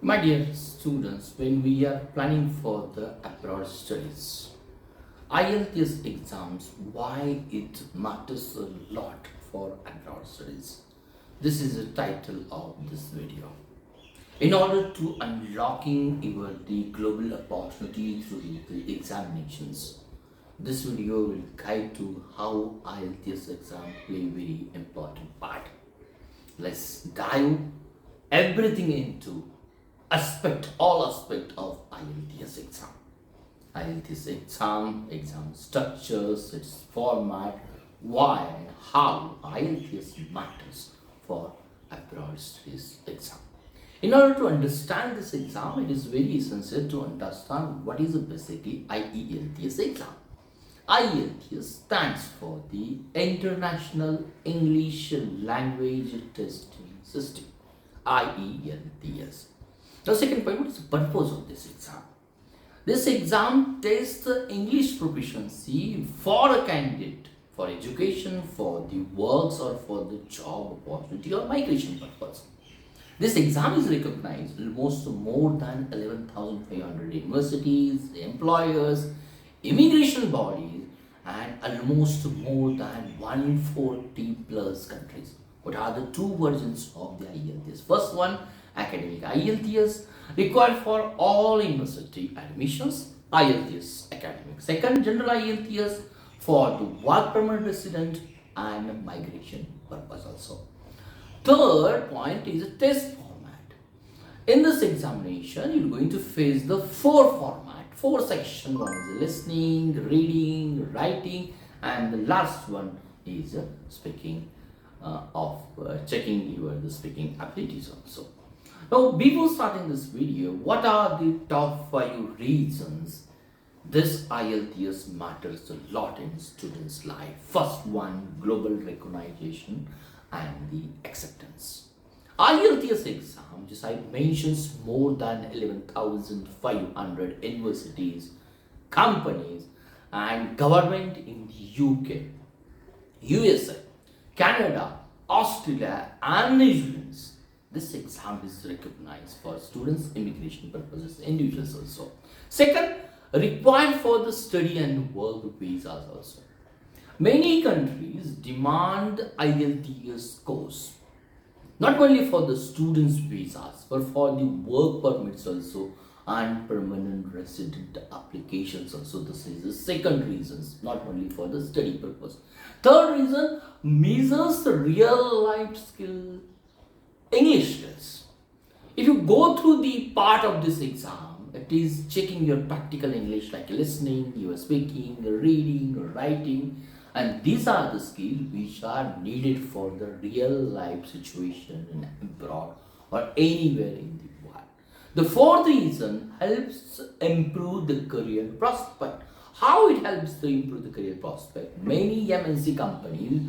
My dear students, when we are planning for the abroad studies, IELTS exams, why it matters a lot for abroad studies. This is the title of this video. In order to unlocking the global opportunity through the examinations, this video will guide to how IELTS exam play very important part. Let's dive everything into all aspect of IELTS exam. IELTS exam structures, its format, why and how IELTS matters for abroad studies exam. In order to understand this exam, it is very essential to understand what is basically IELTS exam. IELTS stands for the International English Language Testing System. IELTS. The second point, what is the purpose of this exam? This exam tests the English proficiency for a candidate for education, for the works or for the job opportunity or migration purpose. This exam is recognized almost more than 11,500 universities, employers, immigration bodies and almost more than 140 plus countries. What are the two versions of the IELTS? First one, academic IELTS, required for all university admissions, IELTS academic. Second, general IELTS for the work permanent resident and migration purpose also. Third point is a test format. In this examination, you're going to face the four sections. One is listening, reading, writing, and the last one is speaking checking the speaking abilities also. Now, before starting this video, what are the top 5 reasons this IELTS matters a lot in students' life? First one, global recognition and the acceptance. IELTS exam, just I mentioned, more than 11,500 universities, companies and government in the UK, USA, Canada, Australia and New Zealand. This exam is recognized for students, immigration purposes, individuals also. Second, required for the study and work visas also. Many countries demand IELTS scores, not only for the students' visas, but for the work permits also and permanent resident applications also. This is the second reason, not only for the study purpose. Third reason, measures the real life skill English skills. If you go through the part of this exam, it is checking your practical English like listening, your speaking, reading, writing, and these are the skills which are needed for the real life situation in abroad or anywhere in the world. The fourth reason helps improve the career prospect. How it helps to improve the career prospect? Many MNC companies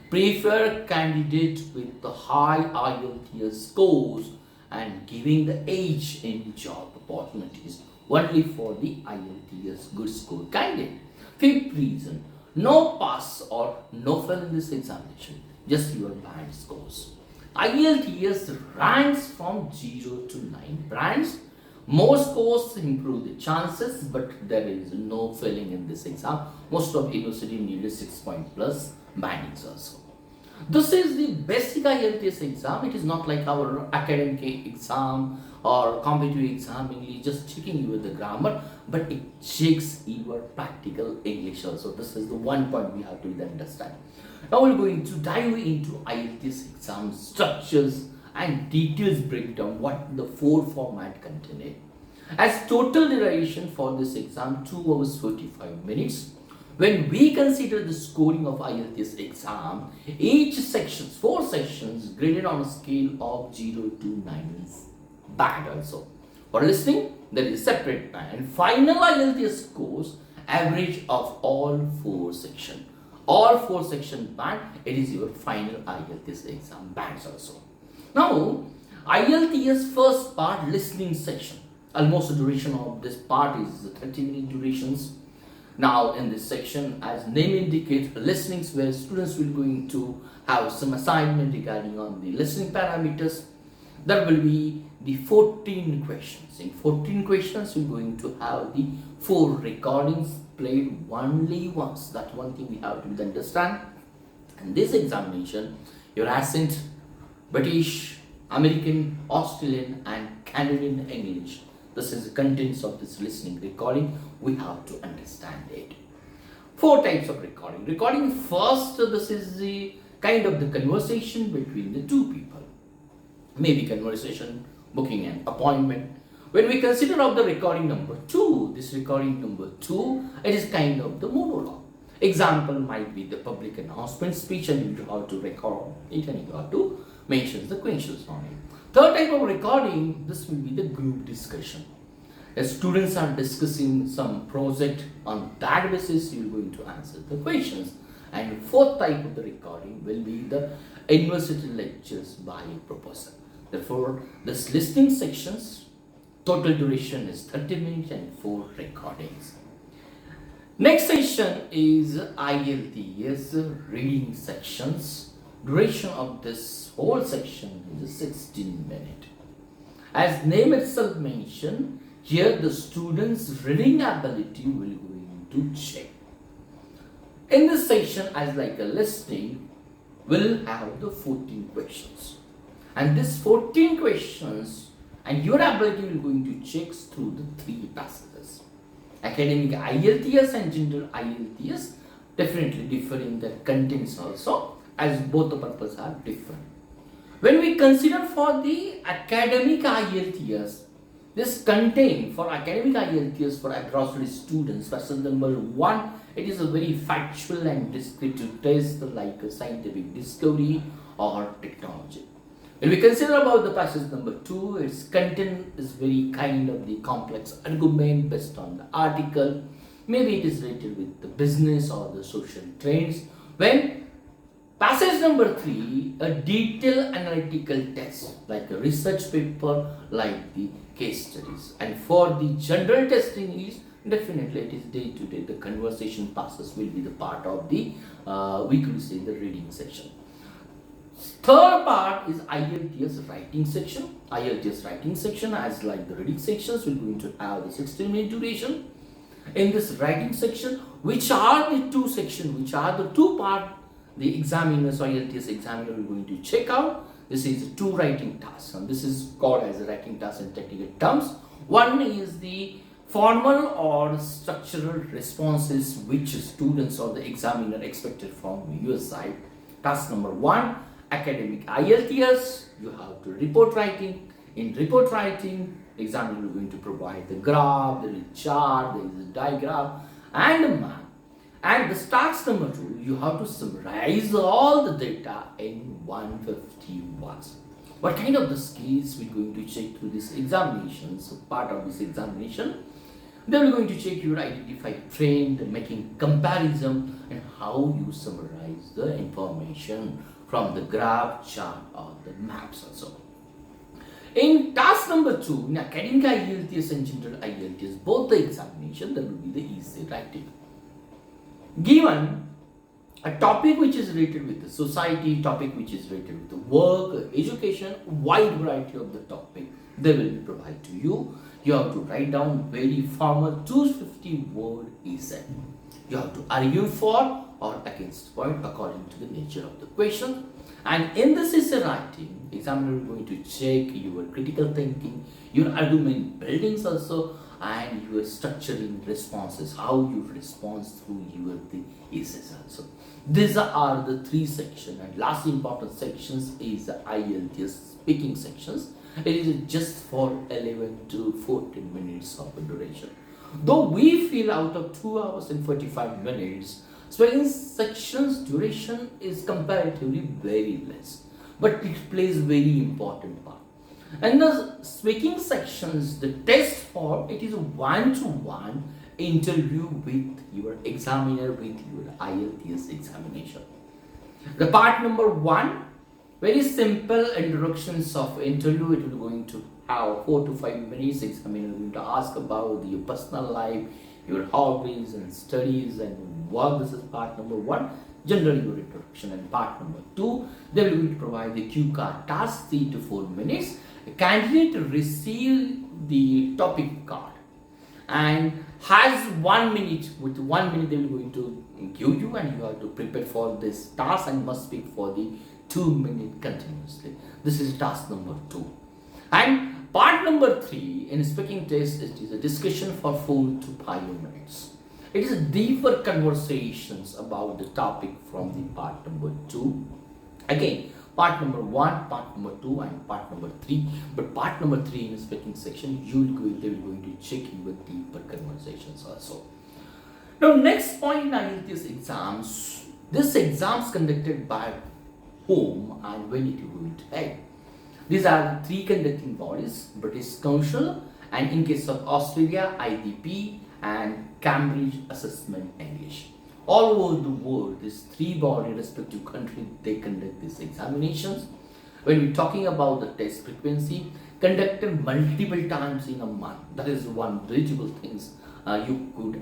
prefer candidates with the high IELTS scores and giving the edge in job opportunities only for the IELTS good score candidate. Fifth reason, no pass or no fail in this examination, just your band scores. IELTS ranks from 0 to 9 bands. More scores improve the chances, but there is no failing in this exam. Most of university needed 6 point plus bandings also. This is the basic IELTS exam. It is not like our academic exam or competitive exam English, just checking you with the grammar, but it checks your practical English also. This is the one point we have to understand. Now we're going to dive into IELTS exam structures and details breakdown what the 4 format contain. As total duration for this exam 2 hours 45 minutes. When we consider the scoring of IELTS exam, each section, 4 sections graded on a scale of 0 to 9 is band also. For listening, there is a separate band. And final IELTS scores average of all 4 sections. All 4 section band, it is your final IELTS exam bands also. Now, IELTS first part, listening section. Almost the duration of this part is 30-minute durations. Now in this section, as name indicates, listenings, where students will going to have some assignment regarding on the listening parameters. there will be the 14 questions. In 14 questions, we're going to have the 4 recordings played only once. That's one thing we have to understand. And this examination, your accent, British, American, Australian and Canadian English. This is the contents of this listening recording. We have to understand it. 4 types of recording. Recording first, this is the kind of the conversation between the 2 people. Maybe conversation, booking an appointment. When we consider of the recording number 2, this recording number 2, it is kind of the monologue. Example might be the public announcement speech, and you have to record it and you have to mention the questions on it. Third type of recording, this will be the group discussion. As students are discussing some project, on that basis you are going to answer the questions. And fourth type of the recording will be the university lectures by professor. Therefore, this listening sections, total duration is 30 minutes and 4 recordings. Next section is IELTS reading sections. Duration of this whole section is 16 minutes. As name itself mentioned, here the students' reading ability will going to check. In this section, as like a listening, we'll have the 14 questions. And this 14 questions and your ability will going to check through the 3 passages. Academic IELTS and general IELTS definitely differ in their contents also, as both the purposes are different. When we consider for the academic IELTS, this contain for academic IELTS for abroad students, person number 1, it is a very factual and descriptive test like a scientific discovery or technology. When we consider about the passage number 2, its content is very kind of the complex argument based on the article. Maybe it is related with the business or the social trends. When passage number 3, a detailed analytical test like a research paper, like the case studies. And for the general testing is definitely it is day to day. The conversation passes will be the part of the we could say the reading section. Third part is IELTS writing section. IELTS writing section, as like the reading sections, we're going to have the 16-minute duration. In this writing section, which are the 2 sections, which are the 2 part, the examiners, IELTS examiner will going to check out. This is 2 writing tasks, and this is called as a writing task in technical terms. One is the formal or structural responses which students or the examiner expected from your side. Task number 1, academic IELTS, you have to report writing. In report writing, examiner is going to provide the graph, there is chart, there is a diagram and a map. And the task number 2, you have to summarize all the data in 150 words. What kind of the skills we're going to check through this examination? So part of this examination, then we're going to check your identify trend, making comparison, and how you summarize the information from the graph, chart or the maps also. In task number 2, in academic IELTS and general IELTS, both the examination, there will be the easy writing. Given a topic which is related with the society, topic which is related with the work, education, wide variety of the topic, they will be provided to you. You have to write down very formal 250 word essay. You have to argue for or against point according to the nature of the question. And in this essay writing, examiner is going to check your critical thinking, your argument buildings also, and your structuring responses, how you respond through your the essays also. These are the 3 sections, and last important sections is the IELTS speaking sections. It is just for 11 to 14 minutes of duration. Though we feel out of 2 hours and 45 minutes, speaking sections duration is comparatively very less, but it plays very important part. And the speaking sections, the test form, it is a one-to-one interview with your examiner, with your IELTS examination. The part number 1, very simple introductions of interview. It will going to have 4 to 5 minutes. Examiner going to ask about your personal life, your hobbies and studies and work. This is part number 1. Generally your introduction. And part number 2, they will going to provide the cue card task 3 to 4 minutes. a candidate receive the topic card and has 1 minute. With 1 minute, they will going to give you, and you have to prepare for this task and must speak for the 2 minutes continuously. This is task number 2. And part number 3 in speaking test, it is a discussion for 4 to 5 minutes. It is deeper conversations about the topic from the part number 2. Again, part number 1, part number 2, and part number 3. But part number 3 in the speaking section, they will going to check you with deeper conversations also. Now, next point in IELTS exams. This exams conducted by whom and when it will be held. These are the 3 conducting bodies: British Council, and in case of Australia, IDP and Cambridge Assessment English. All over the world, these 3 bodies, respective country, they conduct these examinations. When we're talking about the test frequency, conducted multiple times in a month. That is one beautiful thing. You could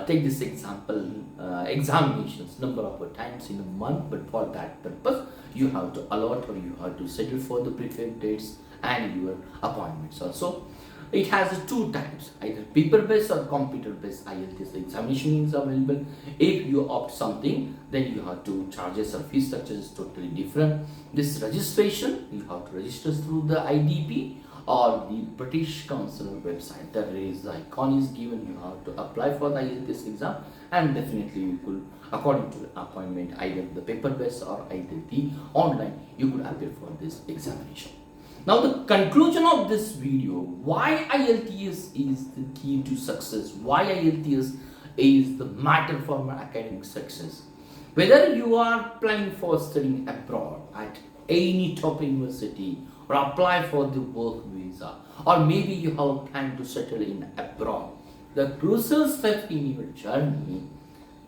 take this example, examinations number of times in a month, but for that purpose, you have to allot or you have to schedule for the preferred dates and your appointments also. It has 2 types, either paper-based or computer-based IELTS examination is available. If you opt something, then you have to charges or fee structure is totally different. This registration, you have to register through the IDP or the British Council website. There is the icon is given, you have to apply for the IELTS exam, and definitely you could, according to the appointment, either the paper-based or either the online, you could appear for this examination. Now, the conclusion of this video, why IELTS is the key to success, why IELTS is the matter for my academic success. Whether you are planning for studying abroad at any top university or apply for the work visa, or maybe you have planned to settle in abroad, the crucial step in your journey,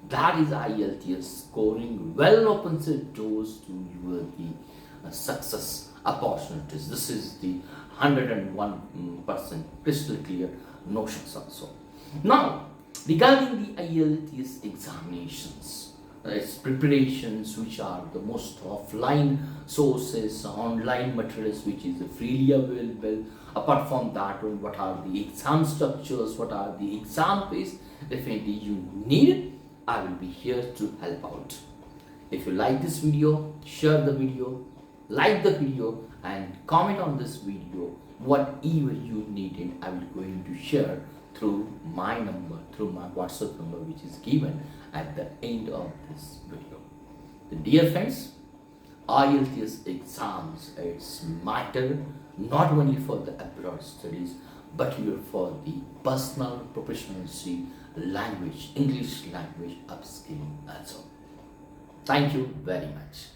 that is IELTS scoring well opens the doors to your success opportunities. This is the 101% crystal clear notions also. Now, regarding the IELTS examinations, its preparations, which are the most offline sources, online materials which is freely available. Apart from that, what are the exam structures, what are the exam fees, definitely you need it. I will be here to help out. If you like this video, share the video, like the video, and comment on this video whatever you needed. I will going to share through my number, through my WhatsApp number, which is given at the end of this video. The dear friends, IELTS exams, it's matter not only for the abroad studies, but here for the personal proficiency language, English language upskilling also. Thank you very much.